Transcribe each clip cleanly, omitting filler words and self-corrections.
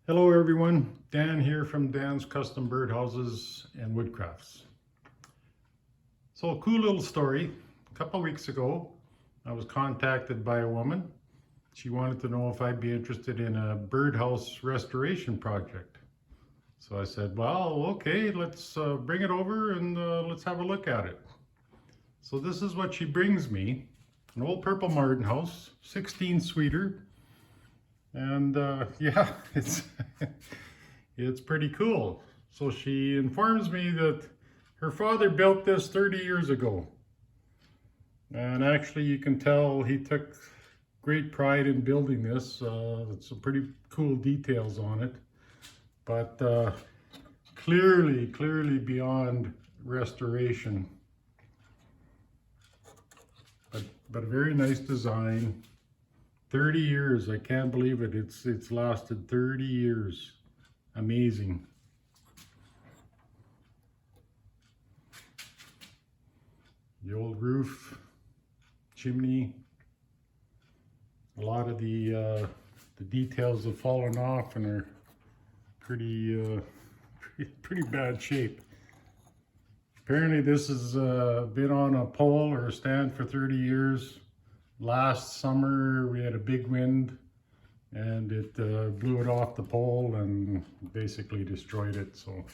Hello everyone, Dan here from Dan's Custom Birdhouses and Woodcrafts. So a cool little story. A couple weeks ago, I was contacted by a woman. She wanted to know if I'd be interested in a birdhouse restoration project. So I said, well, okay, let's bring it over and let's have a look at it. So this is what she brings me. An old purple martin house, 16 suiter. And yeah, it's pretty cool. So she informs me that her father built this 30 years ago. And actually you can tell he took great pride in building this. It's some pretty cool details on it. But clearly beyond restoration. But a very nice design. 30 years, I can't believe it. It's lasted 30 years. Amazing. The old roof, chimney, a lot of the details have fallen off and are pretty bad shape. Apparently this has been on a pole or a stand for 30 years. Last summer we had a big wind and it blew it off the pole and basically destroyed it. So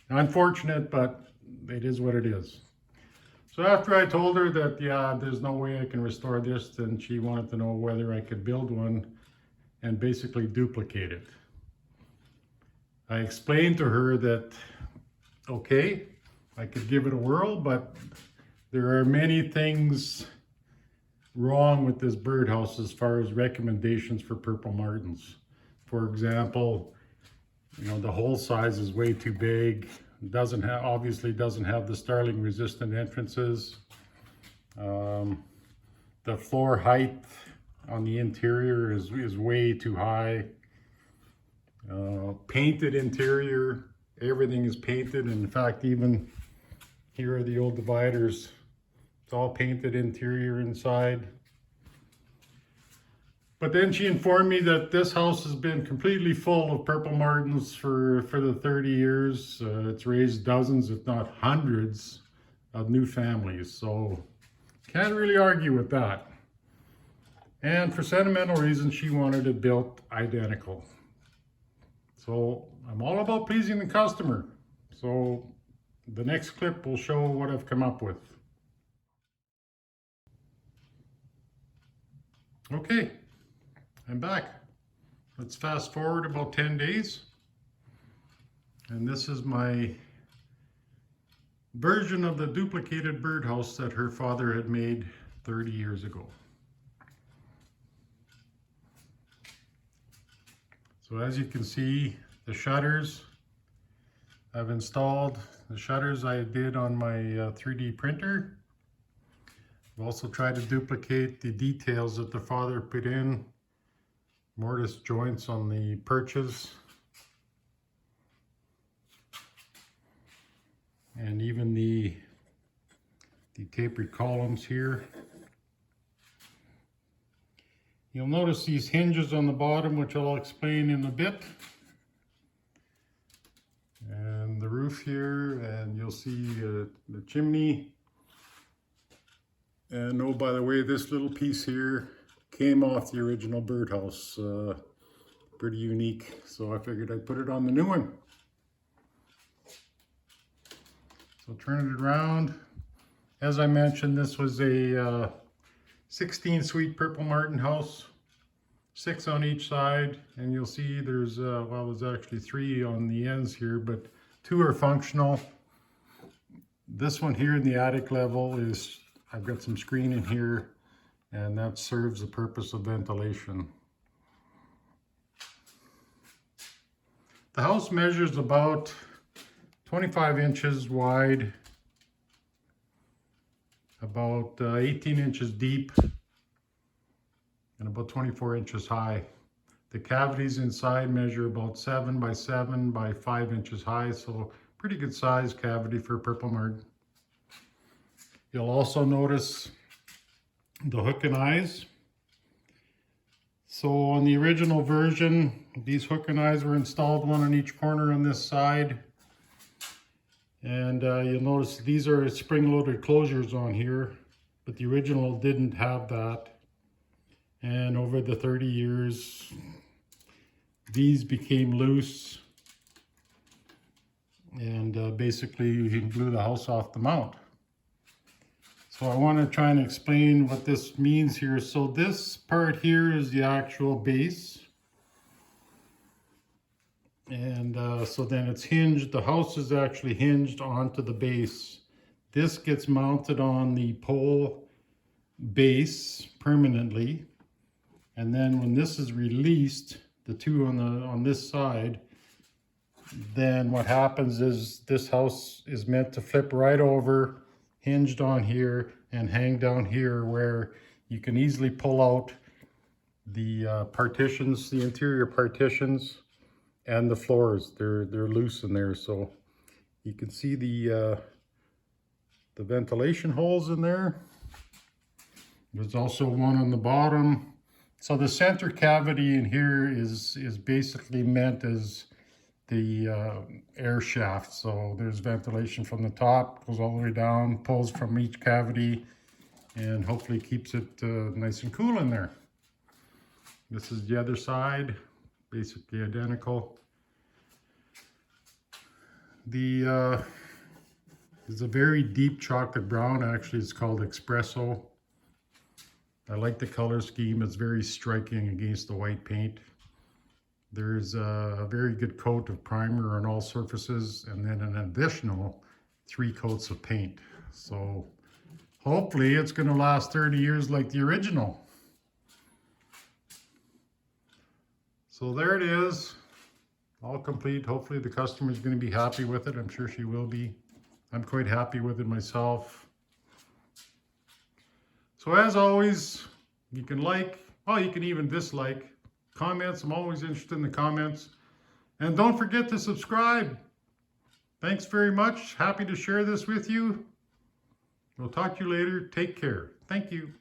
unfortunate, but it is what it is. So after I told her that, yeah, there's no way I can restore this, then she wanted to know whether I could build one and basically duplicate it. I explained to her that, okay, I could give it a whirl, but there are many things wrong with this birdhouse as far as recommendations for purple martins. For example, you know, the hole size is way too big. Obviously doesn't have the starling resistant entrances. The floor height on the interior is way too high. Painted interior, everything is painted. And in fact, even here are the old dividers. It's all painted interior inside. But then she informed me that this house has been completely full of purple martins for the 30 years. It's raised dozens, if not hundreds, of new families. So can't really argue with that. And for sentimental reasons, she wanted it built identical. So I'm all about pleasing the customer. So the next clip will show what I've come up with. Okay, I'm back. Let's fast forward about 10 days. And this is my version of the duplicated birdhouse that her father had made 30 years ago. So as you can see, the shutters I've installed. The shutters I did on my 3D printer. I've also tried to duplicate the details that the father put in. Mortise joints on the perches. And even the tapered columns here. You'll notice these hinges on the bottom, which I'll explain in a bit. And the roof here, and you'll see the chimney. And oh, by the way, this little piece here came off the original birdhouse. Pretty unique, so I figured I'd put it on the new one. So turn it around. As I mentioned, this was a 16 suite purple martin house, 6 on each side, and you'll see there's well, there's actually 3 on the ends here, but 2 are functional. This one here in the attic level is, I've got some screen in here, and that serves the purpose of ventilation. The house measures about 25 inches wide, about 18 inches deep, and about 24 inches high. The cavities inside measure about 7 by 7 by 5 inches high, so pretty good size cavity for a purple martin. You'll also notice the hook and eyes. So on the original version, these hook and eyes were installed, one on each corner on this side. And you'll notice these are spring-loaded closures on here, but the original didn't have that. And over the 30 years, these became loose, and basically he blew the house off the mount. So I want to try and explain what this means here. So this part here is the actual base. And so then it's hinged, the house is actually hinged onto the base. This gets mounted on the pole base permanently. And then when this is released, the two on this side, then what happens is this house is meant to flip right over, hinged on here, and hang down here, where you can easily pull out the partitions, the interior partitions, and the floors. They're loose in there, so you can see the ventilation holes in there. There's also one on the bottom. So the center cavity in here is basically meant as the air shaft. So there's ventilation from the top, goes all the way down, pulls from each cavity, and hopefully keeps it nice and cool in there. This is the other side, basically identical. The is a very deep chocolate brown. Actually, it's called espresso. I like the color scheme. It's very striking against the white paint. There's a very good coat of primer on all surfaces, and then an additional 3 coats of paint. So hopefully it's going to last 30 years like the original. So there it is, all complete. Hopefully the customer is going to be happy with it. I'm sure she will be. I'm quite happy with it myself. So as always, you can like, well, you can even dislike. Comments, I'm always interested in the comments. And don't forget to subscribe. Thanks very much. Happy to share this with you. We'll talk to you later. Take care. Thank you.